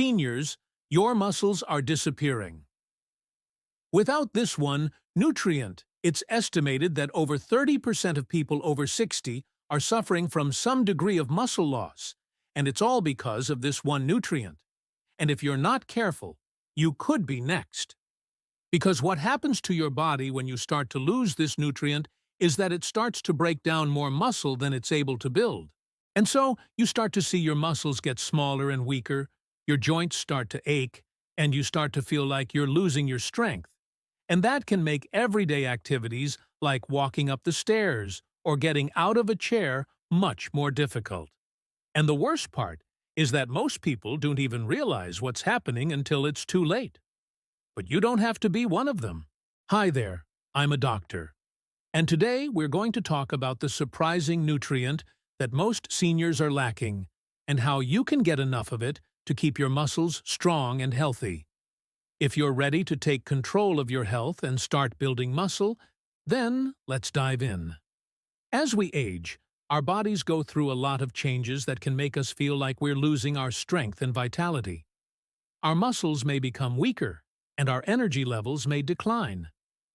Seniors, your muscles are disappearing. Without this one nutrient, it's estimated that over 30% of people over 60 are suffering from some degree of muscle loss, and it's all because of this one nutrient. And if you're not careful, you could be next. Because what happens to your body when you start to lose this nutrient is that it starts to break down more muscle than it's able to build. And so you start to see your muscles get smaller and weaker, your joints start to ache, and you start to feel like you're losing your strength. And that can make everyday activities like walking up the stairs or getting out of a chair much more difficult. And the worst part is that most people don't even realize what's happening until it's too late. But you don't have to be one of them. Hi there, I'm a doctor. And today we're going to talk about the surprising nutrient that most seniors are lacking and how you can get enough of it to keep your muscles strong and healthy. If you're ready to take control of your health and start building muscle, then let's dive in. As we age, our bodies go through a lot of changes that can make us feel like we're losing our strength and vitality. Our muscles may become weaker, and our energy levels may decline.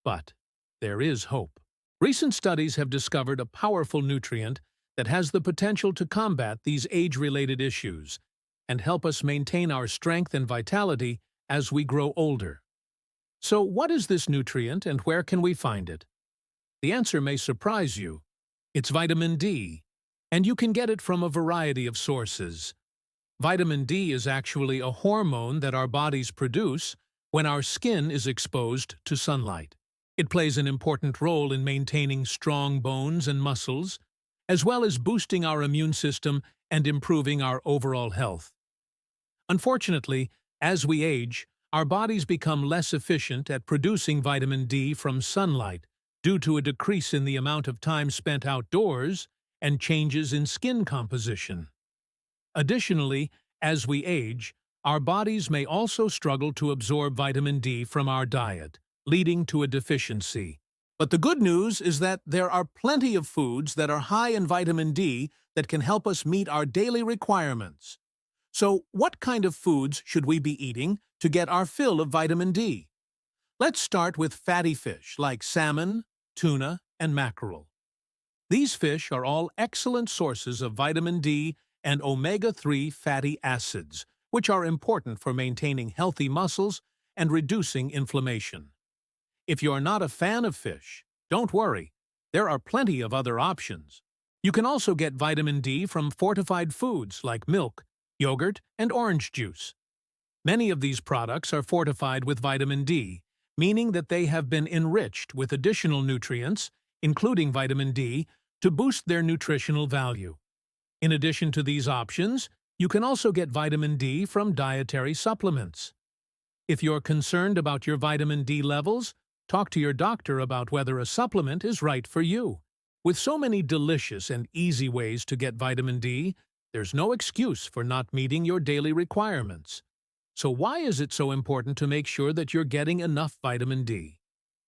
But there is hope. Recent studies have discovered a powerful nutrient that has the potential to combat these age-related issues and help us maintain our strength and vitality as we grow older. So what is this nutrient and where can we find it? The answer may surprise you. It's vitamin D, and you can get it from a variety of sources. Vitamin D is actually a hormone that our bodies produce when our skin is exposed to sunlight. It plays an important role in maintaining strong bones and muscles, as well as boosting our immune system and improving our overall health. Unfortunately, as we age, our bodies become less efficient at producing vitamin D from sunlight due to a decrease in the amount of time spent outdoors and changes in skin composition. Additionally, as we age, our bodies may also struggle to absorb vitamin D from our diet, leading to a deficiency. But the good news is that there are plenty of foods that are high in vitamin D that can help us meet our daily requirements. So, what kind of foods should we be eating to get our fill of vitamin D? Let's start with fatty fish like salmon, tuna, and mackerel. These fish are all excellent sources of vitamin D and omega-3 fatty acids, which are important for maintaining healthy muscles and reducing inflammation. If you're not a fan of fish, don't worry. There are plenty of other options. You can also get vitamin D from fortified foods like milk, yogurt, and orange juice. Many of these products are fortified with vitamin D, meaning that they have been enriched with additional nutrients, including vitamin D, to boost their nutritional value. In addition to these options, you can also get vitamin D from dietary supplements. If you're concerned about your vitamin D levels, talk to your doctor about whether a supplement is right for you. With so many delicious and easy ways to get vitamin D, there's no excuse for not meeting your daily requirements. So why is it so important to make sure that you're getting enough vitamin D?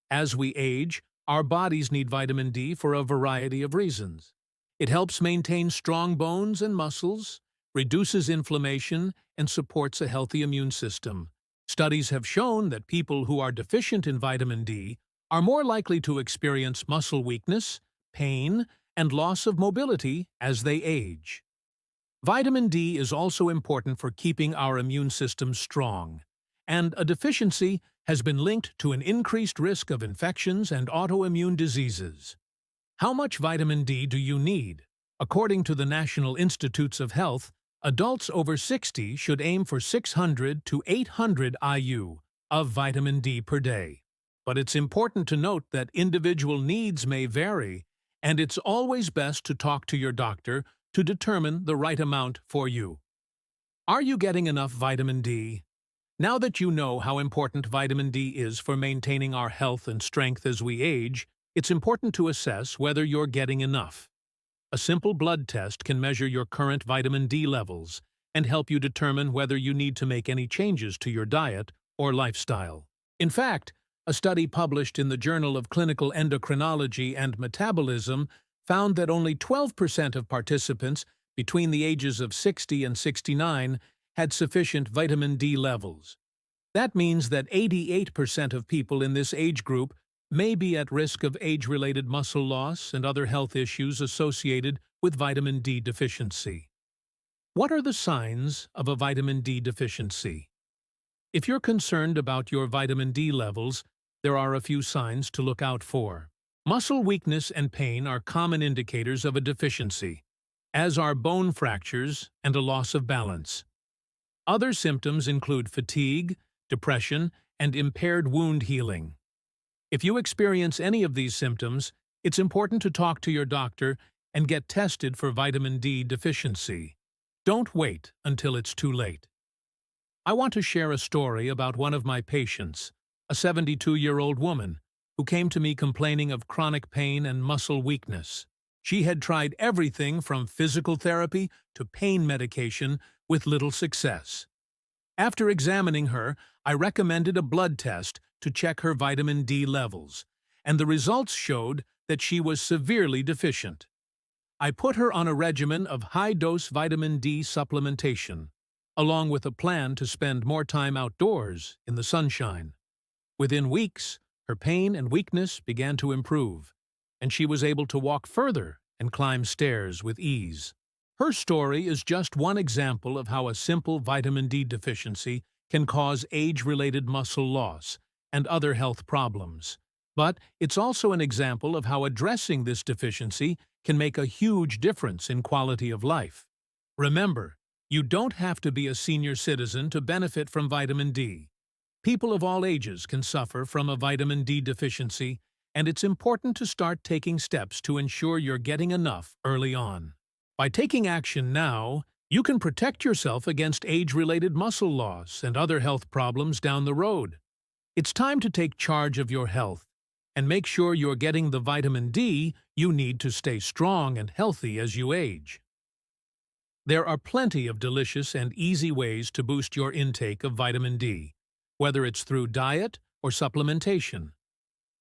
As we age, our bodies need vitamin D for a variety of reasons. It helps maintain strong bones and muscles, reduces inflammation, and supports a healthy immune system. Studies have shown that people who are deficient in vitamin D are more likely to experience muscle weakness, pain, and loss of mobility as they age. Vitamin D is also important for keeping our immune system strong, and a deficiency has been linked to an increased risk of infections and autoimmune diseases. How much vitamin D do you need? According to the National Institutes of Health, adults over 60 should aim for 600 to 800 IU of vitamin D per day. But it's important to note that individual needs may vary, and it's always best to talk to your doctor to determine the right amount for you. Are you getting enough vitamin D? Now that you know how important vitamin D is for maintaining our health and strength as we age, it's important to assess whether you're getting enough. A simple blood test can measure your current vitamin D levels and help you determine whether you need to make any changes to your diet or lifestyle. In fact, a study published in the Journal of Clinical Endocrinology and Metabolism found that only 12% of participants between the ages of 60 and 69 had sufficient vitamin D levels. That means that 88% of people in this age group may be at risk of age-related muscle loss and other health issues associated with vitamin D deficiency. What are the signs of a vitamin D deficiency? If you're concerned about your vitamin D levels, there are a few signs to look out for. Muscle weakness and pain are common indicators of a deficiency, as are bone fractures and a loss of balance. Other symptoms include fatigue, depression, and impaired wound healing. If you experience any of these symptoms, it's important to talk to your doctor and get tested for vitamin D deficiency. Don't wait until it's too late. I want to share a story about one of my patients, a 72-year-old woman, who came to me complaining of chronic pain and muscle weakness. She had tried everything from physical therapy to pain medication with little success. After examining her, I recommended a blood test to check her vitamin D levels, and the results showed that she was severely deficient. I put her on a regimen of high-dose vitamin D supplementation, along with a plan to spend more time outdoors in the sunshine. Within weeks, her pain and weakness began to improve, and she was able to walk further and climb stairs with ease. Her story is just one example of how a simple vitamin D deficiency can cause age-related muscle loss and other health problems. But it's also an example of how addressing this deficiency can make a huge difference in quality of life. Remember, you don't have to be a senior citizen to benefit from vitamin D. People of all ages can suffer from a vitamin D deficiency, and it's important to start taking steps to ensure you're getting enough early on. By taking action now, you can protect yourself against age-related muscle loss and other health problems down the road. It's time to take charge of your health and make sure you're getting the vitamin D you need to stay strong and healthy as you age. There are plenty of delicious and easy ways to boost your intake of vitamin D, whether it's through diet or supplementation.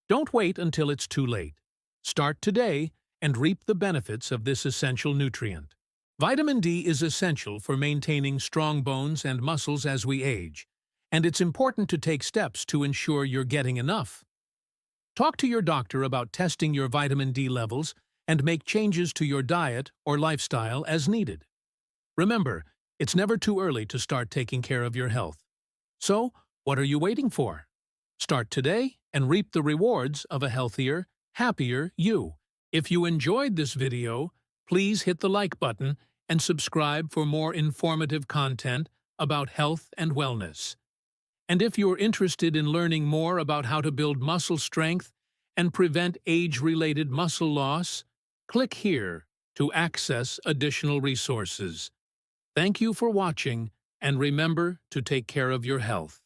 Don't wait until it's too late. Start today and reap the benefits of this essential nutrient. Vitamin D is essential for maintaining strong bones and muscles as we age, and it's important to take steps to ensure you're getting enough. Talk to your doctor about testing your vitamin D levels and make changes to your diet or lifestyle as needed. Remember, it's never too early to start taking care of your health. So, what are you waiting for? Start today and reap the rewards of a healthier, happier you. If you enjoyed this video, please hit the like button and subscribe for more informative content about health and wellness. And if you're interested in learning more about how to build muscle strength and prevent age-related muscle loss, click here to access additional resources. Thank you for watching, and remember to take care of your health.